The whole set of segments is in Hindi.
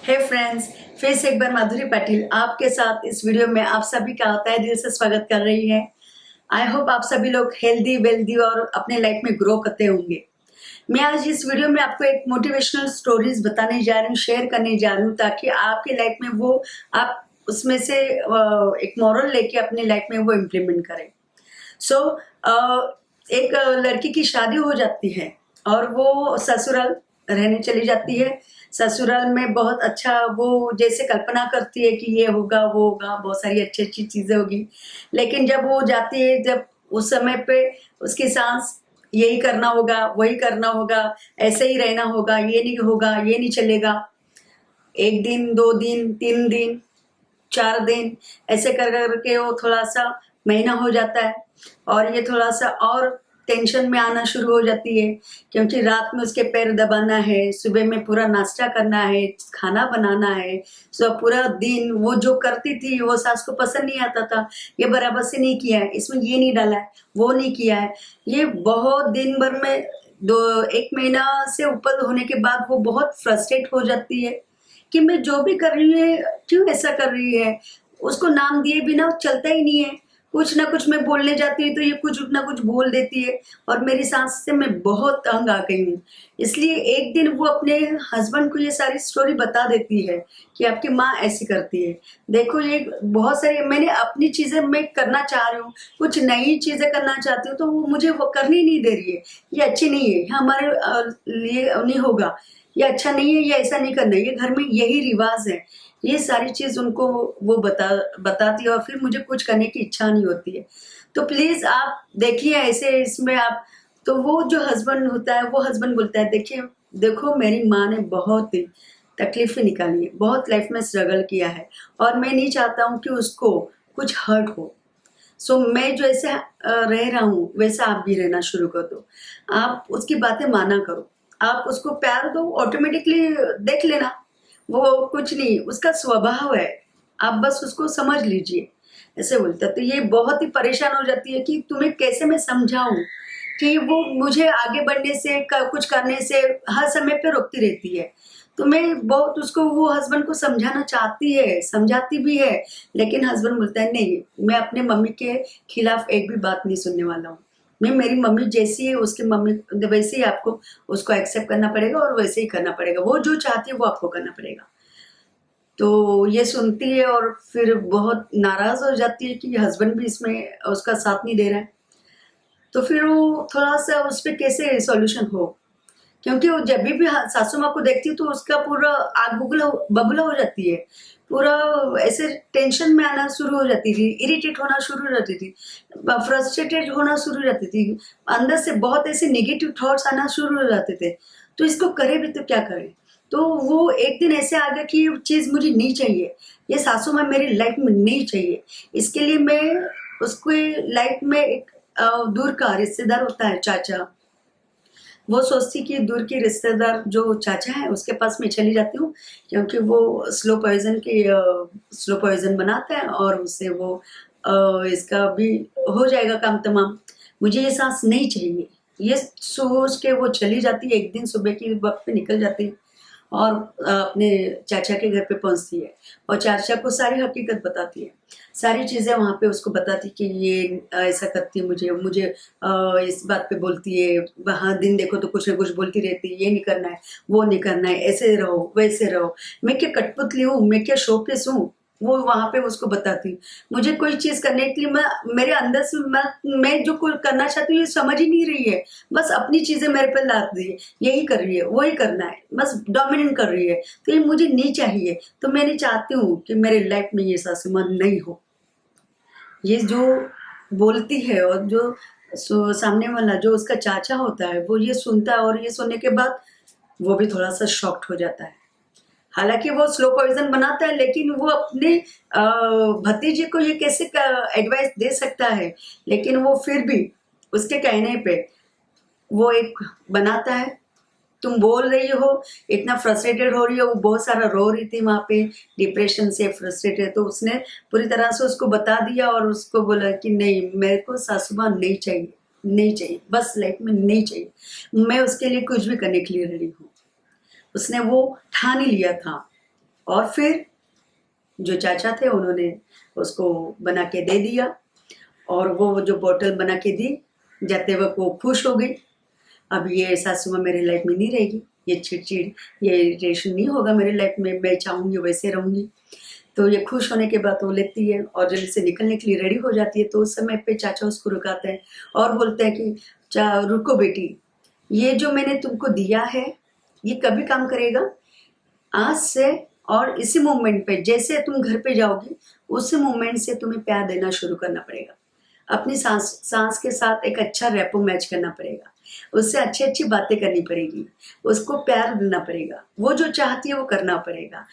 हे फ्रेंड्स, फिर से एक बार माधुरी पाटिल आपके साथ इस वीडियो में आप सभी का तहे दिल से स्वागत कर रही है। आई होप आप सभी लोग हेल्दी वेल्दी और अपने लाइफ में ग्रो करते होंगे। मैं आज इस वीडियो में आपको एक मोटिवेशनल स्टोरीज बताने जा रही हूँ, शेयर करने जा रही हूँ, ताकि आपके लाइफ में वो आप उसमें से एक मॉरल लेके अपने लाइफ में वो इम्प्लीमेंट करें। सो एक लड़की की शादी हो जाती है और वो ससुराल रहने चली जाती है। ससुराल में बहुत अच्छा वो जैसे कल्पना करती है कि ये होगा वो होगा, बहुत सारी अच्छी अच्छी चीजें होगी। लेकिन जब वो जाती है, जब उस समय पे उसकी सास यही करना होगा, वही करना होगा, ऐसे ही रहना होगा, ये नहीं होगा, ये नहीं चलेगा। एक दिन, 2 दिन, 3 दिन, 4 दिन ऐसे कर करके वो थोड़ा सा महीना हो जाता है और ये थोड़ा सा और टेंशन में आना शुरू हो जाती है, क्योंकि रात में उसके पैर दबाना है, सुबह में पूरा नाश्ता करना है, खाना बनाना है। सो पूरा दिन वो जो करती थी वो सास को पसंद नहीं आता था, ये बराबर से नहीं किया है, इसमें ये नहीं डाला है, वो नहीं किया है। ये बहुत दिन भर में 1 महीना से ऊपर होने के बाद वो बहुत फ्रस्ट्रेट हो जाती है कि मैं जो भी कर रही है क्यों ऐसा कर रही है। उसको नाम दिए बिना चलता ही नहीं है। कुछ ना कुछ मैं बोलने जाती हूँ तो ये कुछ ना कुछ बोल देती है और मेरी सास से मैं बहुत तंग आ गई हूँ। इसलिए एक दिन वो अपने हस्बैंड को ये सारी स्टोरी बता देती है कि आपकी माँ ऐसी करती है। देखो, ये बहुत सारी मैंने अपनी चीजें मैं करना चाह रही हूँ, कुछ नई चीजें करना चाहती हूँ तो वो मुझे वो करनी नहीं दे रही है। ये अच्छी नहीं है, ये हमारे लिए नहीं होगा, ये अच्छा नहीं है, ये ऐसा नहीं करना है, ये घर में यही रिवाज है। ये सारी चीज उनको वो बताती है और फिर मुझे कुछ करने की इच्छा नहीं होती है। तो प्लीज आप देखिए ऐसे इसमें आप, तो वो जो हस्बैंड होता है वो हस्बैंड बोलता है, देखिए देखो मेरी माँ ने बहुत तकलीफें निकाली है, बहुत लाइफ में स्ट्रगल किया है और मैं नहीं चाहता हूँ कि उसको कुछ हर्ट हो। सो मैं जो ऐसे रह रहा हूँ वैसा आप भी रहना शुरू कर दो। आप उसकी बातें माना करो, आप उसको प्यार दो, ऑटोमेटिकली देख लेना। वो कुछ नहीं, उसका स्वभाव है, आप बस उसको समझ लीजिए, ऐसे बोलता है। तो ये बहुत ही परेशान हो जाती है कि तुम्हें कैसे मैं समझाऊं कि वो मुझे आगे बढ़ने से कुछ करने से हर समय पे रोकती रहती है। तो मैं बहुत उसको, वो हस्बैंड को समझाना चाहती है, समझाती भी है, लेकिन हस्बैंड बोलता है नहीं, मैं अपने मम्मी के खिलाफ एक भी बात नहीं सुनने वाला हूँ। मैं, मेरी मम्मी जैसी है उसकी मम्मी वैसे ही आपको उसको एक्सेप्ट करना पड़ेगा और वैसे ही करना पड़ेगा, वो जो चाहती है वो आपको करना पड़ेगा। तो ये सुनती है और फिर बहुत नाराज हो जाती है कि हस्बैंड भी इसमें उसका साथ नहीं दे रहा है। तो फिर वो थोड़ा सा उस पर कैसे सॉल्यूशन हो, क्योंकि वो जब भी सासू माँ को देखती है तो उसका पूरा आग बुगला बबूला हो जाती है, पूरा ऐसे टेंशन में आना शुरू हो जाती थी, इरिटेट होना शुरू हो जाती थी, फ्रस्ट्रेटेड होना शुरू हो जाती थी, अंदर से बहुत ऐसे नेगेटिव थॉट्स आना शुरू हो जाते थे। तो इसको करे भी तो क्या करे। तो वो एक दिन ऐसे आ गया कि ये चीज मुझे नहीं चाहिए, ये सासू माँ मेरी लाइफ में नहीं चाहिए। इसके लिए मैं उसको लाइफ में एक दूर का रिश्तेदार होता है, चाचा, वो सोचती कि दूर की रिश्तेदार जो चाचा है उसके पास मैं चली जाती हूँ, क्योंकि वो स्लो पॉइजन बनाता है और उससे वो इसका भी हो जाएगा काम तमाम। मुझे ये सांस नहीं चाहिए, ये सोच के वो चली जाती है। एक दिन सुबह की वक्त पे निकल जाती है और अपने चाचा के घर पे पहुंचती है और चाचा को सारी हकीकत बताती है, सारी चीजें वहां पे उसको बताती कि ये ऐसा करती है, मुझे मुझे इस बात पे बोलती है, वहां दिन देखो तो कुछ ना कुछ बोलती रहती है, ये नहीं करना है, वो नहीं करना है, ऐसे रहो वैसे रहो। मैं क्या कठपुतली हूँ, मैं क्या शोपीस हूँ। वो वहां पे उसको बताती हूँ, मुझे कोई चीज करने के लिए मेरे अंदर से मैं जो कुछ करना चाहती हूँ ये समझ ही नहीं रही है, बस अपनी चीजें मेरे पे लाद दी है, यही कर रही है, वही करना है, बस डोमिनेट कर रही है। तो ये मुझे नहीं चाहिए। तो मैं नहीं चाहती हूँ कि मेरे लाइफ में ये सासू माँ नहीं हो। ये जो बोलती है और जो सामने वाला जो उसका चाचा होता है वो ये सुनता है और ये सुनने के बाद वो भी थोड़ा सा शॉक्ड हो जाता है। हालांकि वो स्लो पॉइजन बनाता है, लेकिन वो अपने भतीजे को ये कैसे एडवाइस दे सकता है, लेकिन वो फिर भी उसके कहने पे वो एक बनाता है। तुम बोल रही हो, इतना फ्रस्ट्रेटेड हो रही हो, वो बहुत सारा रो रही थी वहां पे, डिप्रेशन से फ्रस्ट्रेटेड। तो उसने पूरी तरह से उसको बता दिया और उसको बोला कि नहीं, मेरे को सासू माँ नहीं चाहिए, नहीं चाहिए, बस लाइफ में नहीं चाहिए, मैं उसके लिए कुछ भी करने के लिए रेडी हूँ। उसने वो ठान ही लिया था। और फिर जो चाचा थे उन्होंने उसको बना के दे दिया, और वो जो बोतल बना के दी, जाते वक्त वो खुश हो गई। अब ये सासू माँ मेरी लाइफ में नहीं रहेगी, ये चिड़चिड़, ये इरिटेशन नहीं होगा मेरी लाइफ में, मैं चाहूँगी वैसे रहूँगी। तो ये खुश होने के बाद वो लेती है और जल्दी से निकलने के लिए रेडी हो जाती है। तो उस समय पे चाचा उसको रुकाते हैं और बोलते हैं कि रुको बेटी, ये जो मैंने तुमको दिया है ये कभी काम करेगा? आज से और इसी मोमेंट पे जैसे तुम घर पे जाओगी उसी मोमेंट से तुम्हें प्यार देना शुरू करना पड़ेगा। अपनी सांस के साथ एक अच्छा रैपो मैच करना पड़ेगा, उससे अच्छी अच्छी बातें करनी पड़ेगी, उसको प्यार देना पड़ेगा, वो जो चाहती है वो करना पड़ेगा,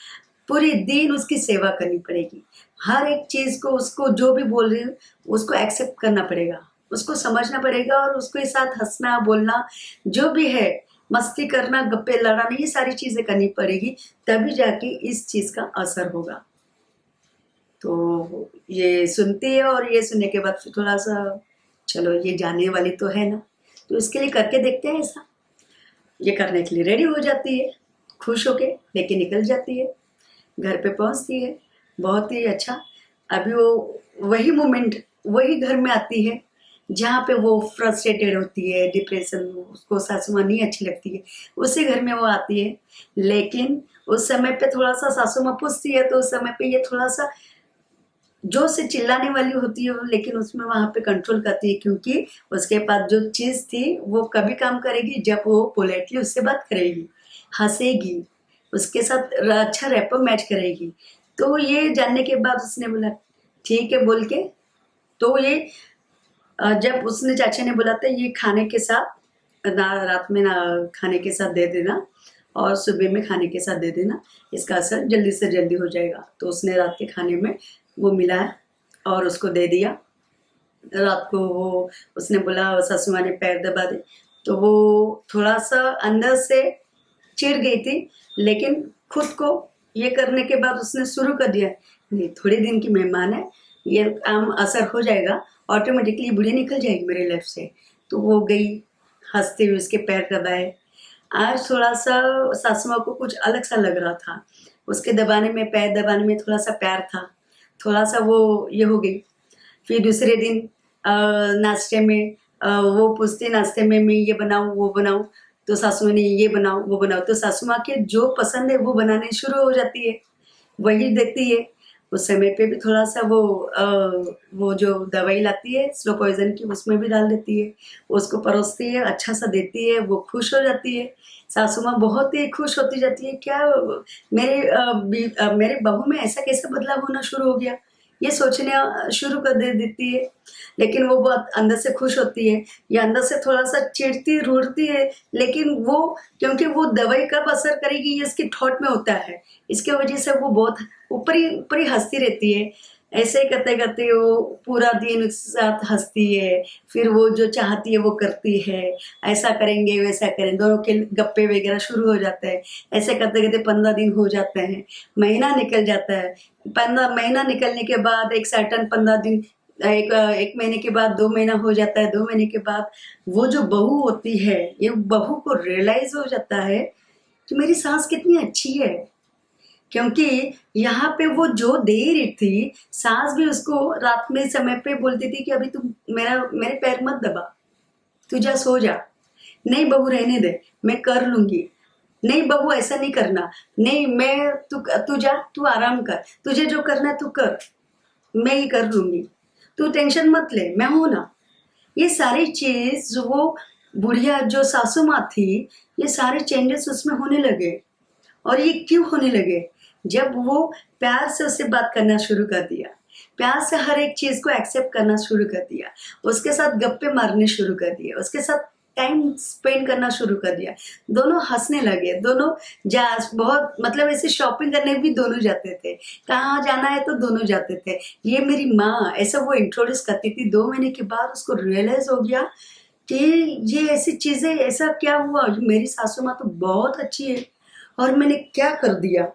पूरे दिन उसकी सेवा करनी पड़ेगी, हर एक चीज़ को उसको जो भी बोल रही है उसको एक्सेप्ट करना पड़ेगा, उसको समझना पड़ेगा और उसके साथ हंसना बोलना जो भी है, मस्ती करना, गप्पे लड़ाना, ये सारी चीज़ें करनी पड़ेगी, तभी जाके इस चीज़ का असर होगा। तो ये सुनती है और ये सुनने के बाद फिर थोड़ा सा चलो ये जानने वाली तो है ना, तो इसके लिए करके देखते हैं ऐसा। ये करने के लिए रेडी हो जाती है, खुश होके लेके निकल जाती है, घर पे पहुंचती है, बहुत ही अच्छा। अभी वो वही मोमेंट वही घर में आती है जहाँ पे वो फ्रस्ट्रेटेड होती है, डिप्रेशन, उसको सासू माँ नहीं अच्छी लगती है, उसी घर में वो आती है। लेकिन उस समय पे थोड़ा सा सासू माँ पूछती है तो उस समय पे ये थोड़ा सा जो से चिल्लाने वाली होती है, लेकिन उसमें वहां पे कंट्रोल करती है, क्योंकि उसके पास जो चीज थी वो कभी काम करेगी जब वो पोलाइटली उससे बात करेगी, हंसेगी, उसके साथ अच्छा रैपो मैच करेगी। तो ये जानने के बाद उसने बोला ठीक है बोल के, तो ये जब उसने चाचा ने बोला था ये खाने के साथ ना, रात में ना खाने के साथ दे देना और सुबह में खाने के साथ दे देना, इसका असर जल्दी से जल्दी हो जाएगा। तो उसने रात के खाने में वो मिलाया और उसको दे दिया। रात को वो उसने बोला सासू माँ ने पैर दबा दे, तो वो थोड़ा सा अंदर से चिढ़ गई थी, लेकिन खुद को ये करने के बाद उसने शुरू कर दिया, नहीं थोड़े दिन की मेहमान है, ये काम असर हो जाएगा, ऑटोमेटिकली बुढ़ी निकल जाएगी मेरे लाइफ से। तो वो गई, हंसते हुए उसके पैर दबाए। आज थोड़ा सा सासू माँ को कुछ अलग सा लग रहा था, उसके दबाने में, पैर दबाने में थोड़ा सा प्यार था, थोड़ा सा वो ये हो गई। फिर दूसरे दिन नाश्ते में वो पूछते नाश्ते में मैं ये बनाऊँ वो बनाऊँ, तो सासू माँ ने ये बनाओ वो बनाओ, तो सासू माँ के जो पसंद है वो बनाने शुरू हो जाती है, वही देती है। उस समय पे भी थोड़ा सा वो जो दवाई लाती है स्लो पॉइजन की उसमें भी डाल देती है, उसको परोसती है, अच्छा सा देती है, वो खुश हो जाती है। सासू माँ बहुत ही खुश होती जाती है, क्या मेरे बहू में ऐसा कैसा बदलाव होना शुरू हो गया, ये सोचने शुरू कर दे देती है। लेकिन वो बहुत अंदर से खुश होती है, या अंदर से थोड़ा सा चिढ़ती रूठती है, लेकिन वो क्योंकि वो दवाई कब असर करेगी ये इसके थॉट में होता है, इसके वजह से वो बहुत ऊपर ही हंसती रहती है। ऐसे ही करते करते वो पूरा दिन उसके साथ हंसती है, फिर वो जो चाहती है वो करती है, ऐसा करेंगे वैसा करें, दोनों के गप्पे वगैरह शुरू हो जाते हैं। ऐसे करते करते 15 दिन हो जाते हैं, महीना निकल जाता है। 15 महीना निकलने के बाद एक सर्टन 15 दिन, एक महीने के बाद 2 महीना हो जाता है, 2 महीने के बाद वो जो बहू होती है, ये बहू को रियलाइज हो जाता है कि मेरी सास कितनी अच्छी है, क्योंकि यहाँ पे वो जो दे रही थी, सास भी उसको रात में समय पे बोलती थी कि अभी तुम मेरे पैर मत दबा, तू जा सो जा, नहीं बहू रहने दे, मैं कर लूंगी, नहीं बहू ऐसा नहीं करना, नहीं मैं तू जा, तू आराम कर, तुझे जो करना है तू कर, मैं ही कर लूंगी, तू टेंशन मत ले, मैं हूं ना। ये सारी चीज वो बुढ़िया जो सासू माँ थी, ये सारे चेंजेस उसमें होने लगे। और ये क्यों होने लगे? जब वो प्यार से उससे बात करना शुरू कर दिया, प्यार से हर एक चीज को एक्सेप्ट करना शुरू कर दिया, उसके साथ गप्पे मारने शुरू कर दिए, उसके साथ टाइम स्पेंड करना शुरू कर दिया, दोनों हंसने लगे, दोनों बहुत मतलब ऐसे शॉपिंग करने भी दोनों जाते थे, कहाँ जाना है तो दोनों जाते थे। ये मेरी माँ ऐसा वो इंट्रोड्यूस करती थी। 2 महीने के बाद उसको रियलाइज हो गया कि ये ऐसी चीजें, ऐसा क्या हुआ, मेरी सासू माँ तो बहुत अच्छी है और मैंने क्या कर दिया,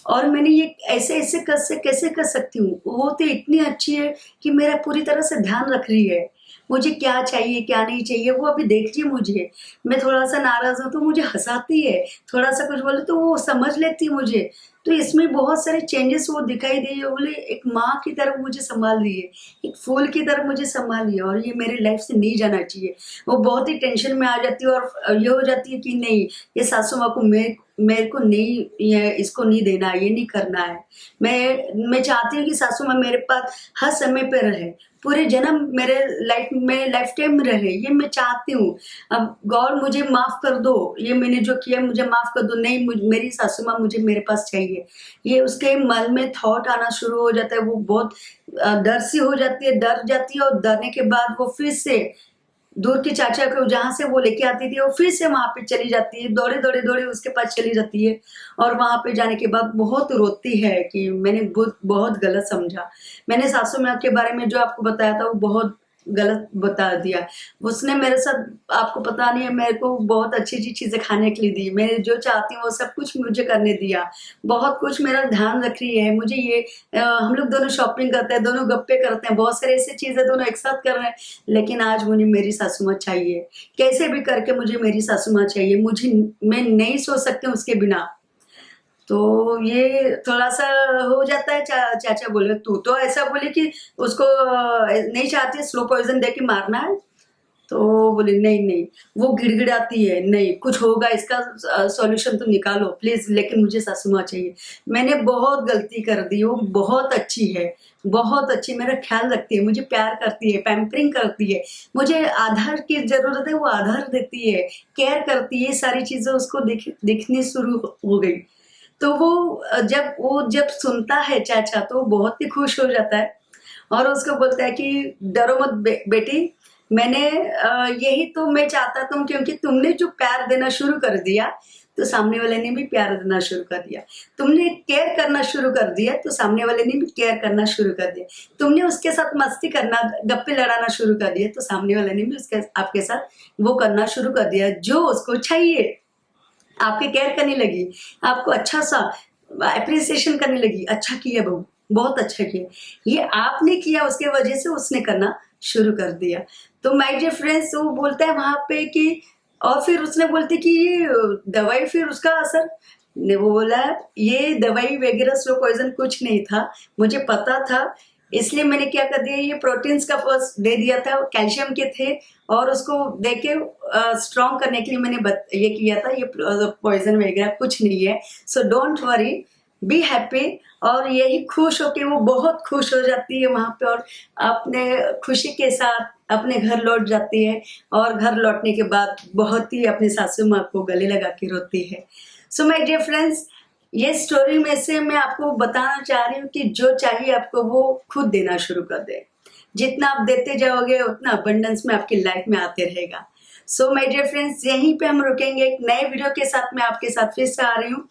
और मैंने ये ऐसे ऐसे कैसे कर सकती हूँ, वो तो इतनी अच्छी है कि मेरा पूरी तरह से ध्यान रख रही है, मुझे क्या चाहिए क्या नहीं चाहिए वो अभी देख रही है मुझे, मैं थोड़ा सा नाराज हूँ तो मुझे हंसाती है, थोड़ा सा कुछ बोले तो वो समझ लेती है मुझे। तो इसमें बहुत सारे चेंजेस वो दिखाई दिए। वो बोले एक माँ की तरह मुझे संभाल रही है, एक फूल की तरह मुझे संभाल रही है और ये मेरी लाइफ से नहीं जाना चाहिए। वो बहुत ही टेंशन में आ जाती है और ये हो जाती है कि नहीं, ये सासू माँ को मेरे को नहीं, ये इसको नहीं देना, ये नहीं करना है। मैं चाहती हूँ कि सासू माँ मेरे पास हर समय पे रहे, पूरे जन्म मेरे लाइफ टाइम में रहे, ये मैं चाहती हूँ। अब गॉड मुझे माफ कर दो, ये मैंने जो किया मुझे माफ कर दो। नहीं, मेरी सासू माँ मुझे मेरे पास चाहिए। ये उसके मन में थॉट आना शुरू हो जाता है। वो बहुत डर सी हो जाती है, डर जाती है और डरने के बाद वो फिर से दूर की चाचा को जहाँ से वो लेके आती थी वो फिर से वहां पे चली जाती है, दौड़े दौड़े दौड़े उसके पास चली जाती है। और वहां पे जाने के बाद बहुत रोती है कि मैंने बहुत गलत समझा, मैंने सासू माँ के बारे में जो आपको बताया था वो बहुत गलत बता दिया। उसने मेरे साथ, आपको पता नहीं है, मेरे को बहुत अच्छी अच्छी चीजें खाने के लिए दी, मैं जो चाहती हूँ वो सब कुछ मुझे करने दिया, बहुत कुछ मेरा ध्यान रख रही है। मुझे ये हम लोग दोनों शॉपिंग करते हैं, दोनों गप्पे करते हैं, बहुत सारे ऐसी चीजें दोनों एक साथ कर रहे हैं। लेकिन आज मुझे मेरी सासू माँ चाहिए, कैसे भी करके मुझे मेरी सासू माँ चाहिए। मुझे, मैं नहीं सो सकती उसके बिना। तो ये थोड़ा-सा हो जाता है। चाचा बोले, "तू तो ऐसा बोली कि उसको नहीं चाहती स्लो पॉइज़न दे के मारना है?" तो बोली, "नहीं, नहीं।" वो गिड़गिड़ाती है, "नहीं, कुछ होगा इसका सॉल्यूशन तो निकालो प्लीज़, लेकिन मुझे सासू माँ चाहिए।" मैंने बहुत गलती कर दी, वो बहुत अच्छी है, बहुत अच्छी, मेरा ख़्याल रखती है, मुझे प्यार करती है, पैम्परिंग करती है, मुझे आधार की ज़रूरत है, वो आधार देती है, केयर करती है, ये सारी चीज़ें उसको दिखनी शुरू हो गई। तो जब सुनता है चाचा तो बहुत ही खुश हो जाता है और उसको बोलता है कि डरो मत बेटी, मैंने यही तो मैं चाहता था, क्योंकि तुमने जो प्यार देना शुरू कर दिया तो सामने वाले ने भी प्यार देना शुरू कर दिया, तुमने केयर करना शुरू कर दिया तो सामने वाले ने भी केयर करना शुरू कर दिया, तुमने उसके साथ मस्ती करना, गप्पे लड़ाना शुरू कर दिया तो सामने वाले ने भी आपके साथ वो करना शुरू कर दिया जो उसको चाहिए। आपके केयर करने लगी, आपको अच्छा सा एप्रिसिएशन करने लगी, अच्छा किया बहू, बहुत अच्छा किया। ये आपने किया उसके वजह से उसने करना शुरू कर दिया। तो माय डियर फ्रेंड्स, वो बोलता है वहां पे कि, और फिर उसने बोलती कि ये दवाई, फिर उसका असर ने, वो बोला ये दवाई वगैरह स्लो पॉइजन कुछ नहीं था, मुझे पता था, इसलिए मैंने क्या कर दिया, ये प्रोटीन्स का फर्स्ट दे दिया था, कैल्शियम के थे और उसको देके स्ट्रॉन्ग करने के लिए मैंने ये किया था, ये पॉइजन वगैरह कुछ नहीं है। So don't worry, be happy. और यही खुश होके वो बहुत खुश हो जाती है वहां पे और अपने खुशी के साथ अपने घर लौट जाती है और घर लौटने के बाद बहुत ही अपनी सासू माँ को गले लगा के रोती है। सो माय डियर फ्रेंड्स, ये स्टोरी में से मैं आपको बताना चाह रही हूँ कि जो चाहिए आपको वो खुद देना शुरू कर दे। जितना आप देते जाओगे उतना अबंडेंस में आपकी लाइफ में आते रहेगा। सो माय डियर फ्रेंड्स, यहीं पे हम रुकेंगे। एक नए वीडियो के साथ मैं आपके साथ फिर से आ रही हूँ।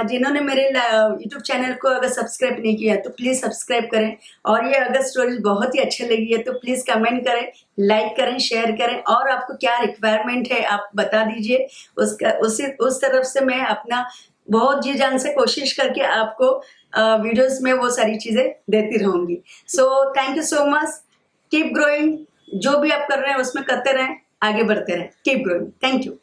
जिन्होंने मेरे यूट्यूब चैनल को अगर सब्सक्राइब नहीं किया तो प्लीज़ सब्सक्राइब करें और ये अगर स्टोरीज बहुत ही अच्छी लगी है तो प्लीज़ कमेंट करें, लाइक करें, शेयर करें और आपको क्या रिक्वायरमेंट है आप बता दीजिए। उस तरफ से मैं अपना बहुत जी जान से कोशिश करके आपको वीडियोस में वो सारी चीज़ें देती रहूँगी। So thank you so much, keep growing. जो भी आप कर रहे हैं उसमें करते रहें, आगे बढ़ते रहें, कीप ग्रोइंग। Thank you.